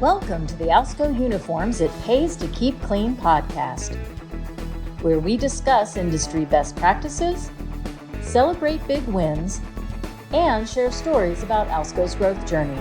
Welcome to the Alsco Uniforms It Pays to Keep Clean podcast, where we discuss industry best practices, celebrate big wins, and share stories about Alsco's growth journey.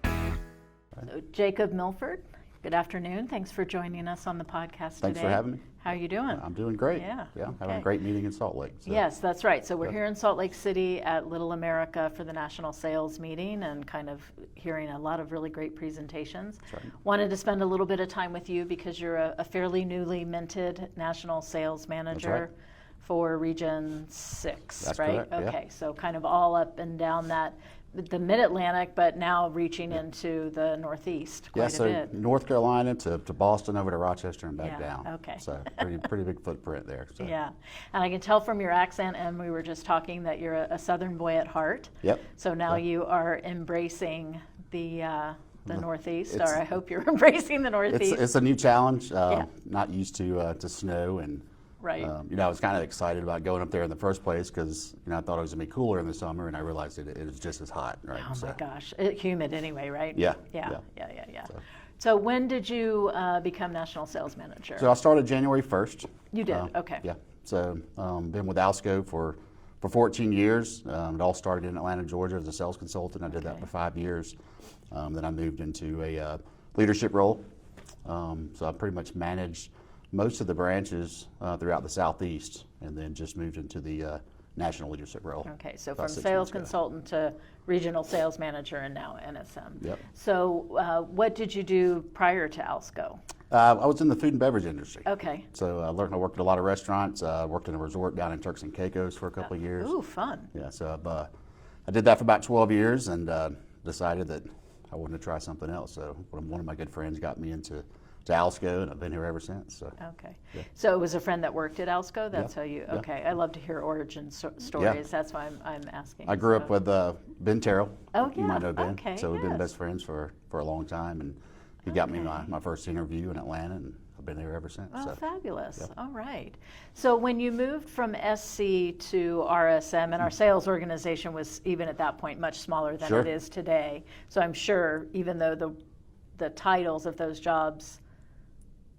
So, Jacob Milford, good afternoon. Thanks for joining us on the podcast today. Thanks for having me. How are you doing? I'm doing great. Yeah. Having a great meeting in Salt Lake. So. Yes, that's right. So we're here in Salt Lake City at Little America for the National Sales Meeting and kind of hearing a lot of really great presentations. That's right. Wanted to spend a little bit of time with you because you're a fairly newly minted National Sales Manager for Region 6, That's right? Correct. Okay, so kind of all up and down the Mid-Atlantic, but now reaching into the Northeast quite a bit. North Carolina to Boston, over to Rochester and back down. Okay. So pretty big footprint there. So. Yeah, and I can tell from your accent, and we were just talking that you're a Southern boy at heart. Yep. So now you are embracing the Northeast, or I hope you're embracing the Northeast. It's a new challenge. Not used to snow and. Right. I was kind of excited about going up there in the first place because I thought it was going to be cooler in the summer, and I realized it was just as hot. Right. Oh my gosh, humid anyway, right? Yeah. So when did you become National Sales Manager? So I started January 1st. You did. Okay. Yeah. So been with Alsco for 14 years. It all started in Atlanta, Georgia, as a sales consultant. I did that for 5 years. Then I moved into a leadership role. So I pretty much managed most of the branches throughout the Southeast, and then just moved into the national leadership role. Okay, so from sales consultant to regional sales manager and now NSM. Yep. So what did you do prior to Alsco? I was in the food and beverage industry. Okay. So I worked at a lot of restaurants, worked in a resort down in Turks and Caicos for a couple of years. Ooh, fun. Yeah, so I did that for about 12 years and decided that I wanted to try something else. So one of my good friends got me into Alsco, and I've been here ever since. So. Okay. Yeah. So it was a friend that worked at Alsco? That's how you, okay. I love to hear origin stories. Yeah. That's why I'm asking. I grew up with Ben Terrell. Oh, yeah. You might know Ben. Okay. So we've been best friends for a long time, and he got me my first interview in Atlanta, and I've been there ever since. Oh, so. Fabulous. Yeah. All right. So when you moved from SC to RSM, and our sales organization was even at that point much smaller than it is today, so I'm sure even though the titles of those jobs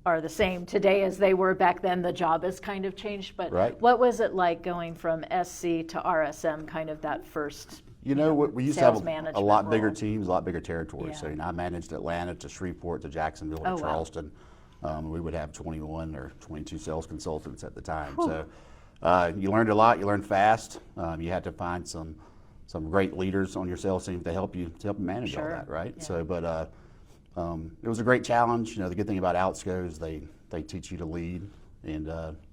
are the same today as they were back then, the job has kind of changed. But what was it like going from SC to RSM, kind of that first we used to have a lot bigger role. Teams, a lot bigger territories. Yeah. So I managed Atlanta to Shreveport to Jacksonville to Charleston. Wow. We would have 21 or 22 sales consultants at the time. Whew. So you learned a lot. You learned fast. You had to find some great leaders on your sales team to help you manage all that, right? Yeah. So, it was a great challenge. The good thing about Alsco is they teach you to lead, and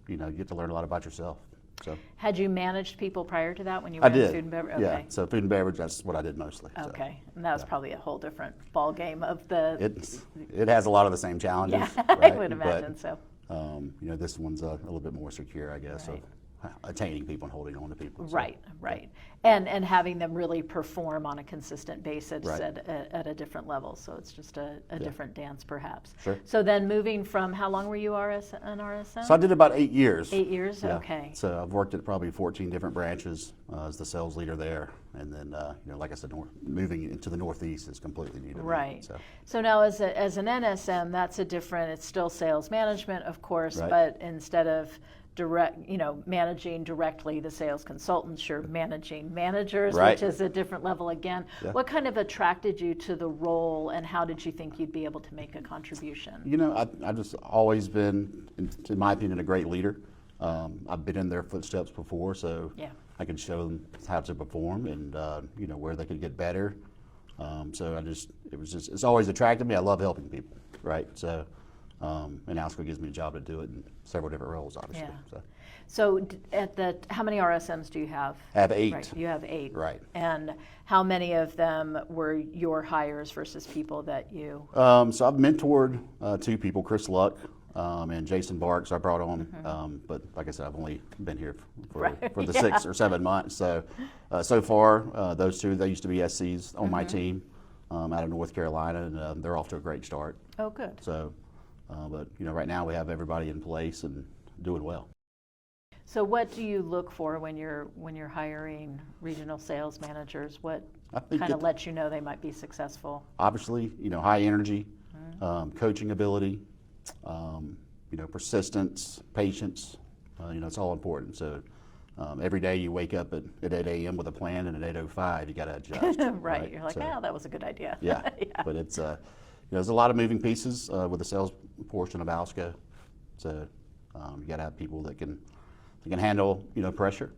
you get to learn a lot about yourself. So. Had you managed people prior to that when you were in food and beverage? Okay. Yeah, so food and beverage, that's what I did mostly. Okay, and that was probably a whole different ball game of the... It has a lot of the same challenges. Yeah, right? I would imagine so. This one's a little bit more secure, I guess, of attaining people and holding on to people. So. Right. And having them really perform on a consistent basis at a different level. So it's just a different dance, perhaps. Sure. So then moving from, how long were you an RSM? So I did about 8 years. 8 years? Yeah. Okay. So I've worked at probably 14 different branches as the sales leader there. And then, like I said, moving into the Northeast is completely new to me. Right. So now as an NSM, that's it's still sales management, of course, but instead of managing directly the sales consultants, you're managing managers, which is a different level again. Yeah. What kind of attracted you to the role, and how did you think you'd be able to make a contribution? I've just always been, in my opinion, a great leader. I've been in their footsteps before, so I can show them how to perform and where they could get better. So it's always attracted me. I love helping people, right? So. And Alsco gives me a job to do it in several different roles, obviously. Yeah. So how many RSMs do you have? I have 8. Right. You have 8. Right. And how many of them were your hires versus people that you? So I've mentored 2 people, Chris Luck and Jason Barks. I brought on, but like I said, I've only been here for the 6 or 7 months. So far, those 2, they used to be SCs on my team out of North Carolina, and they're off to a great start. Oh, good. So. But right now we have everybody in place and doing well. So what do you look for when you're hiring regional sales managers? What kind of lets you know they might be successful? Obviously, high energy, coaching ability, persistence, patience. It's all important. So every day you wake up at 8 a.m. with a plan, and at 8:05 you got to adjust. Right. You're like, that was a good idea. Yeah. But it's there's a lot of moving pieces with the sales portion of Alsco. So you got to have people that can handle pressure,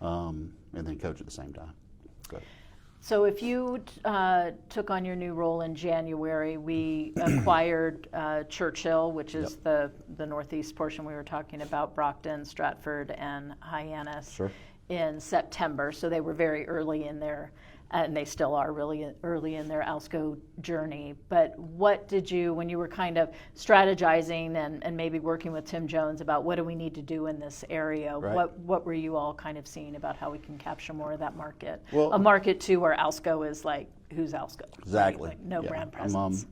and then coach at the same time. So if you took on your new role in January, we acquired Churchill, which is the northeast portion we were talking about, Brockton, Stratford, and Hyannis, in September. So they were very early in their, and they still are really early in their Alsco journey. But what did you, when you were kind of strategizing and maybe working with Tim Jones about what do we need to do in this area, what were you all kind of seeing about how we can capture more of that market? Well, a market too where Alsco is like, who's Alsco? Exactly. Like no brand presence.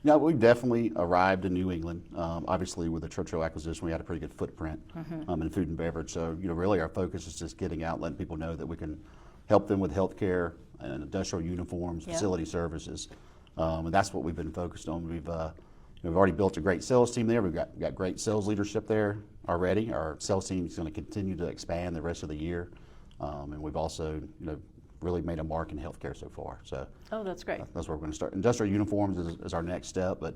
We definitely arrived in New England. Obviously, with the Churchill acquisition, we had a pretty good footprint in food and beverage. So, really our focus is just getting out, letting people know that we can help them with healthcare and industrial uniforms, facility services, and that's what we've been focused on. We've already built a great sales team there. We've got great sales leadership there already. Our sales team is going to continue to expand the rest of the year, and we've also really made a mark in healthcare so far. So that's great. That's where we're going to start. Industrial uniforms is our next step, but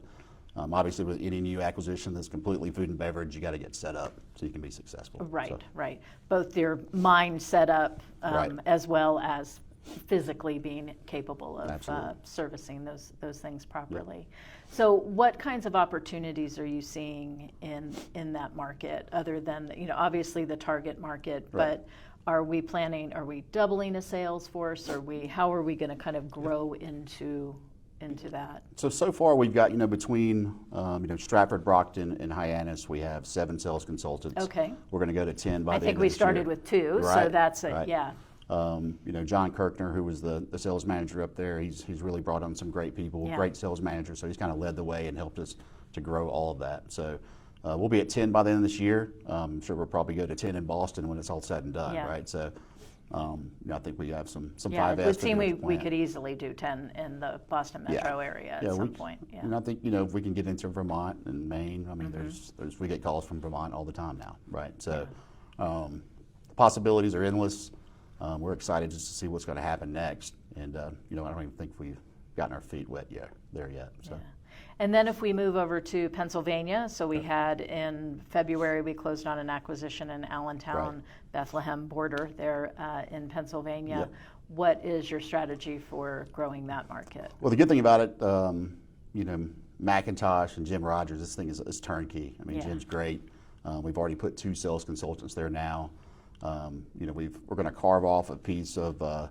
obviously with any new acquisition that's completely food and beverage, you got to get set up so you can be successful. Right. Both your mind set up as well as physically being capable of servicing those things properly. So what kinds of opportunities are you seeing in that market other than, obviously the target market, but are we doubling a sales force? How are we going to kind of grow into that? So far we've got, between Stratford, Brockton, and Hyannis, we have 7 sales consultants. Okay. We're going to go to 10 by the end of this year. I think we started with 2, so that's it, yeah. John Kirkner, who was the sales manager up there, he's really brought on some great people, great sales managers, so he's kind of led the way and helped us to grow all of that. So we'll be at 10 by the end of this year. I'm sure we'll probably go to 10 in Boston when it's all said and done, right? So I think we have some 5S. It would seem we could easily do 10 in the Boston metro area at some point. Yeah. And I think, if we can get into Vermont and Maine, I mean, we get calls from Vermont all the time now, right? So the possibilities are endless. We're excited just to see what's going to happen next. And, I don't even think we've gotten our feet wet there yet. So. Yeah. And then if we move over to Pennsylvania, so we had in February, we closed on an acquisition in Allentown, Bethlehem border there in Pennsylvania. Yep. What is your strategy for growing that market? Well, the good thing about it, MacIntosh and Jim Rogers, this thing is turnkey. I mean, Jim's great. We've already put 2 sales consultants there now. We're going to carve off a piece of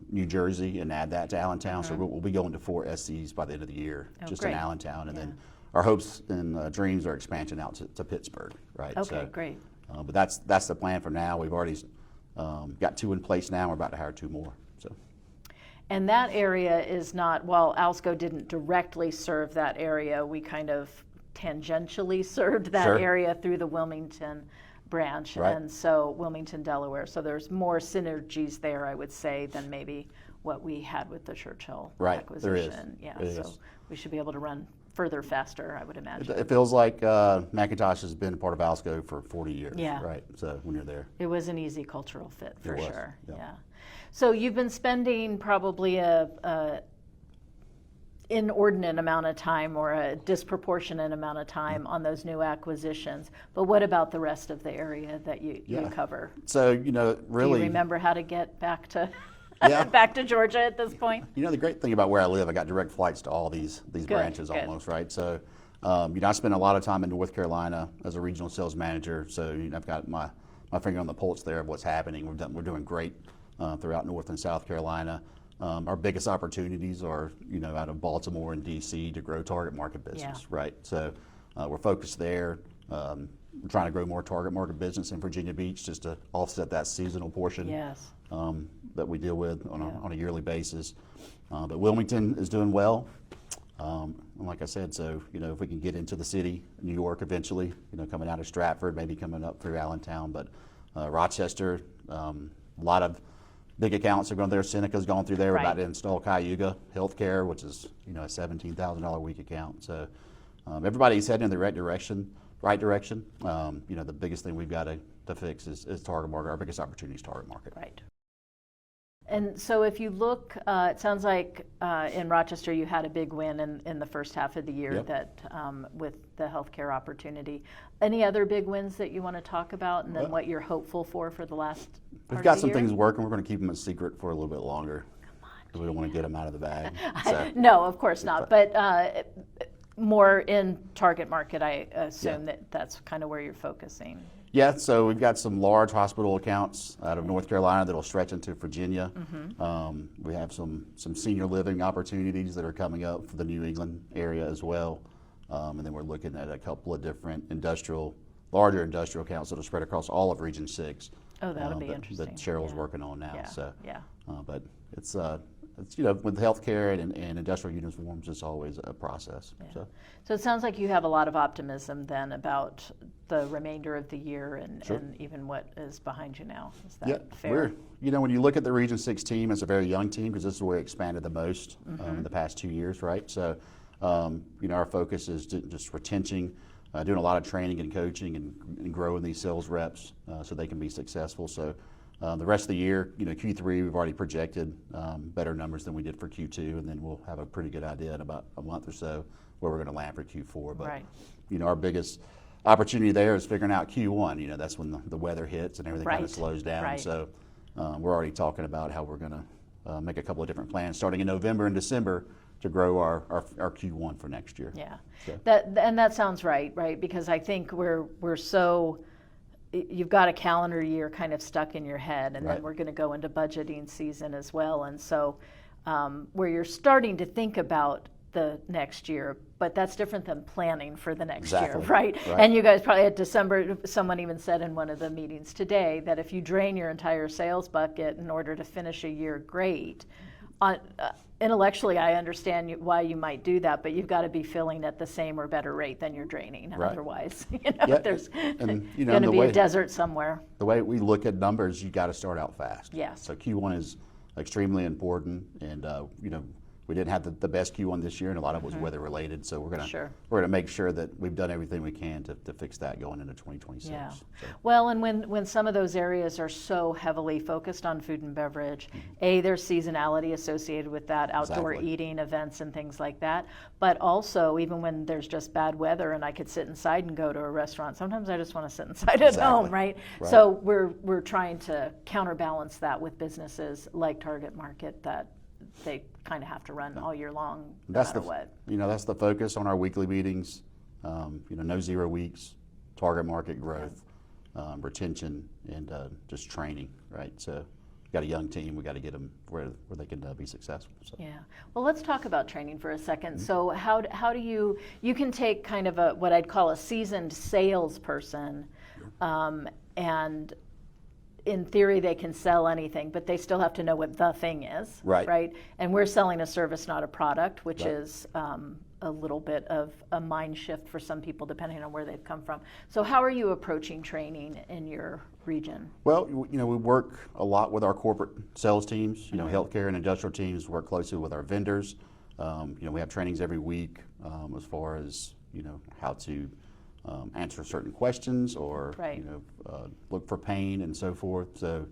New Jersey and add that to Allentown. So we'll be going to 4 SCs by the end of the year, in Allentown. And then our hopes and dreams are expansion out to Pittsburgh, right? Okay, great. But that's the plan for now. We've already got 2 in place now. We're about to hire 2 more. So. And that area is not, while Alsco didn't directly serve that area, we kind of tangentially served that area through the Wilmington branch, and so Wilmington, Delaware. So there's more synergies there, I would say, than maybe what we had with the Churchill acquisition. There is. So we should be able to run further, faster, I would imagine. It feels like MacIntosh has been a part of Alsco for 40 years, right? So when you're there. It was an easy cultural fit, for sure. Yeah. So you've been spending probably a inordinate amount of time or a disproportionate amount of time on those new acquisitions. But what about the rest of the area that you cover? So, really. Do you remember how to get back to back to Georgia at this point? The great thing about where I live, I got direct flights to all these branches almost, right? So, I spent a lot of time in North Carolina as a regional sales manager. So, I've got my finger on the pulse there of what's happening. We're doing great throughout North and South Carolina. Our biggest opportunities are, out of Baltimore and D.C. to grow target market business, right? So we're focused there. We're trying to grow more target market business in Virginia Beach just to offset that seasonal portion that we deal with on a yearly basis. But Wilmington is doing well. And like I said, so, if we can get into the city, New York eventually, coming out of Stratford, maybe coming up through Allentown, but Rochester, a lot of big accounts are going there. Seneca's gone through there. We're about to install Cayuga Healthcare, which is, a $17,000 a week account. So everybody's heading in the right direction. The biggest thing we've got to fix is target market. Our biggest opportunity is target market. Right. And so if you look, it sounds like in Rochester you had a big win in the first half of the year that with the healthcare opportunity. Any other big wins that you want to talk about, and then what you're hopeful for the last part We've got of the some year? things working. We're going to keep them a secret for a little bit longer. Come on. We don't want to get them out of the bag. So. No, of course not. But more in target market, I assume that's kind of where you're focusing. Yeah, so we've got some large hospital accounts out of North Carolina that'll stretch into Virginia. We have some senior living opportunities that are coming up for the New England area as well. And then we're looking at a couple of different larger industrial accounts that'll spread across all of Region 6. Oh, that'll be interesting. That Cheryl's working on now. Yeah. But it's with healthcare and industrial uniforms, it's always a process. Yeah. So it sounds like you have a lot of optimism then about the remainder of the year and even what is behind you now. Is that fair? When you look at the Region 6 team, it's a very young team because this is where it expanded the most in the past 2 years, right? So, our focus is just retention, doing a lot of training and coaching and growing these sales reps so they can be successful. So. The rest of the year, Q3, we've already projected better numbers than we did for Q2, and then we'll have a pretty good idea in about a month or so where we're going to land for Q4. But, our biggest opportunity there is figuring out Q1. That's when the weather hits and everything kind of slows down. So we're already talking about how we're going to make a couple of different plans starting in November and December to grow our Q1 for next year. Yeah, so. That sounds right? Because I think we're so... You've got a calendar year kind of stuck in your head, and then we're going to go into budgeting season as well. And so where you're starting to think about the next year, but that's different than planning for the next year, right? And you guys probably at December, someone even said in one of the meetings today that if you drain your entire sales bucket in order to finish a year great, intellectually I understand why you might do that, but you've got to be filling at the same or better rate than you're draining. Otherwise, there's going to be a desert somewhere. The way we look at numbers, you got to start out fast. Yes. So Q1 is extremely important, and we didn't have the best Q1 this year, and a lot of it was weather related. So we're gonna make sure that we've done everything we can to fix that going into 2026. Yeah. So. Well, and when some of those areas are so heavily focused on food and beverage, there's seasonality associated with that, outdoor eating events and things like that. But also, even when there's just bad weather and I could sit inside and go to a restaurant, sometimes I just want to sit inside at home, right? So we're trying to counterbalance that with businesses like Target Market that they kind of have to run all year long, no matter what. That's the focus on our weekly meetings. No 0 weeks, target market growth, retention, and just training, right? So we've got a young team. We got to get them where they can be successful. So. Yeah. Well, let's talk about training for a second. So how do you can take kind of what I'd call a seasoned salesperson, and in theory, they can sell anything, but they still have to know what the thing is, right? And we're selling a service, not a product, which is a little bit of a mind shift for some people, depending on where they've come from. So how are you approaching training in your region? Well, we work a lot with our corporate sales teams. Healthcare and industrial teams work closely with our vendors. We have trainings every week as far as how to answer certain questions or look for pain and so forth. So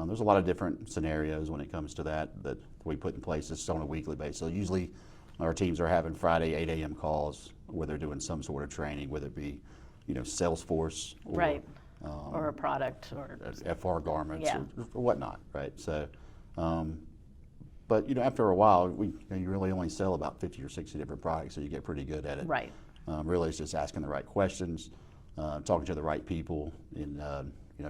there's a lot of different scenarios when it comes to that we put in place. This is on a weekly basis. So usually our teams are having Friday 8 a.m. calls where they're doing some sort of training, whether it be Salesforce or a product or FR garments or whatnot, right? So but after a while you really only sell about 50 or 60 different products, so you get pretty good at it. Right. Really, it's just asking the right questions, talking to the right people, and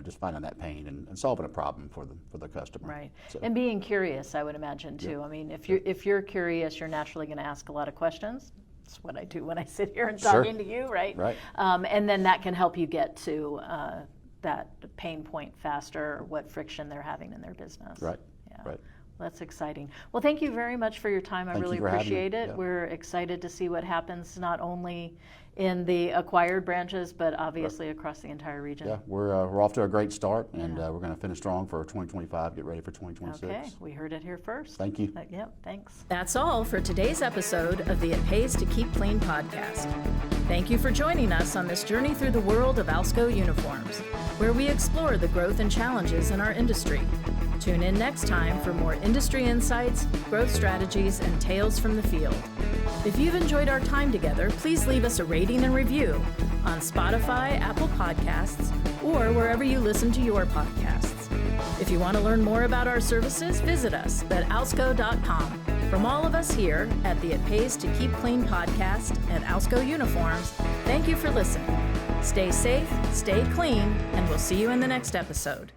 just finding that pain and solving a problem for the customer. Right. So. And being curious, I would imagine too. Yeah. I mean, if you're curious, you're naturally going to ask a lot of questions. That's what I do when I sit here and talking to you, right? Right. And then that can help you get to that pain point faster, or what friction they're having in their business. Right. Yeah. Right. That's exciting. Well, thank you very much for your time. I Thank really you for having me. appreciate it. Yeah. We're excited to see what happens not only in the acquired branches, but obviously across the entire region. Yeah, we're off to a great start, and we're going to finish strong for 2025, get ready for 2026. Okay, we heard it here first. Thank you. Yep, thanks. That's all for today's episode of the It Pays to Keep Clean podcast. Thank you for joining us on this journey through the world of Alsco uniforms, where we explore the growth and challenges in our industry. Tune in next time for more industry insights, growth strategies, and tales from the field. If you've enjoyed our time together, please leave us a rating and review on Spotify, Apple Podcasts, or wherever you listen to your podcasts. If you want to learn more about our services, visit us at alsco.com. From all of us here at the It Pays to Keep Clean podcast and Alsco Uniforms, thank you for listening. Stay safe, stay clean, and we'll see you in the next episode.